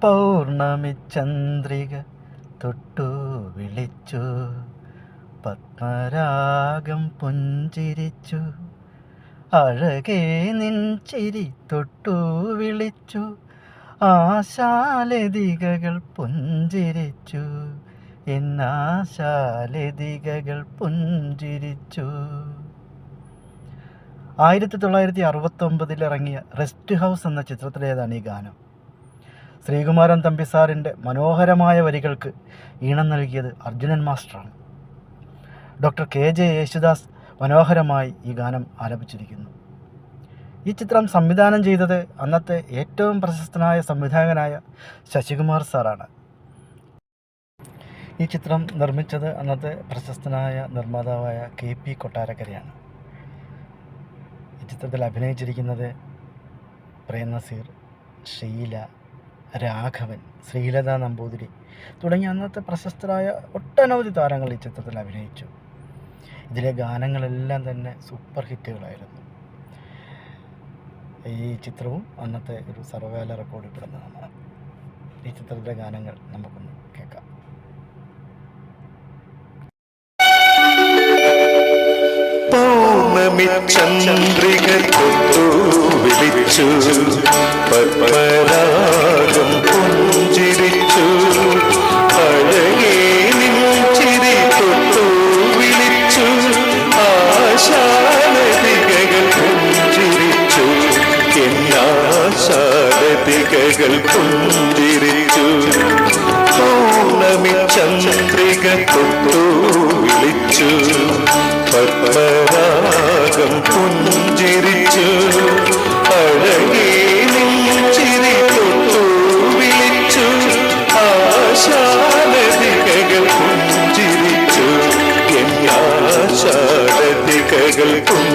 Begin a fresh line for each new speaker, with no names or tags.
പൗർണമി ചന്ദ്രിക തൊട്ടു വിളിച്ചു, പത്മരാഗം പുഞ്ചിരിച്ചു, അഴകേ നിൻ ചിരി തൊട്ടു വിളിച്ചു, ആശാലതികകൾ പുഞ്ചിരിച്ചു, എന്നാശാലതികകൾ പുഞ്ചിരിച്ചു. 1969 ഇറങ്ങിയ റെസ്റ്റ് ഹൗസ് എന്ന ചിത്രത്തിലേതാണ് ഈ ഗാനം. ശ്രീകുമാരൻ തമ്പിസാറിൻ്റെ മനോഹരമായ വരികൾക്ക് ഈണം നൽകിയത് അർജുനൻ മാസ്റ്ററാണ്. ഡോക്ടർ KJ യേശുദാസ് മനോഹരമായി ഈ ഗാനം ആലപിച്ചിരിക്കുന്നു. ഈ ചിത്രം സംവിധാനം ചെയ്തത് അന്നത്തെ ഏറ്റവും പ്രശസ്തനായ സംവിധായകനായ ശശികുമാർ സാറാണ്. ഈ ചിത്രം നിർമ്മിച്ചത് അന്നത്തെ പ്രശസ്തനായ നിർമ്മാതാവായ KP കൊട്ടാരക്കരയാണ്. ഈ ചിത്രത്തിൽ അഭിനയിച്ചിരിക്കുന്നത് പ്രേംനസീർ, ഷീല, രാഘവൻ, ശ്രീലത നമ്പൂതിരി തുടങ്ങിയ അന്നത്തെ പ്രശസ്തരായ ഒട്ടനവധി താരങ്ങൾ ഈ ചിത്രത്തിൽ അഭിനയിച്ചു. ഇതിലെ ഗാനങ്ങളെല്ലാം തന്നെ സൂപ്പർ ഹിറ്റുകളായിരുന്നു. ഈ ചിത്രവും അന്നത്തെ ഒരു സർവകാല റെക്കോർഡിൽ പെടുന്നതാണ്. ഈ ചിത്രത്തിലെ ഗാനങ്ങൾ നമുക്കൊന്ന് കേൾക്കാം.
പൗർണമി ചന്ദ്രിക തൊട്ടു വിളിച്ചു, പത്മരാഗം പുഞ്ചിരിച്ചു, അഴകേ നിൻ ചിരി തൊട്ടു വിളിച്ചു, ആശാലതികകൾ പുഞ്ചിരിച്ചു, എന്നാശാലതികകൾ പുഞ്ചിരിച്ചു. പൗർണമി ചന്ദ്രിക തൊട്ടു വിളിച്ചു, പത്മരാഗം പുഞ്ചിരിച്ചു, അഴകേ നിൻ ചിരി തൊട്ടു വിളിച്ചു, ആശാലതികകൾ പുഞ്ചിരിച്ചു, എന്നാശാലതികകൾ പുഞ്ചിരിച്ചു.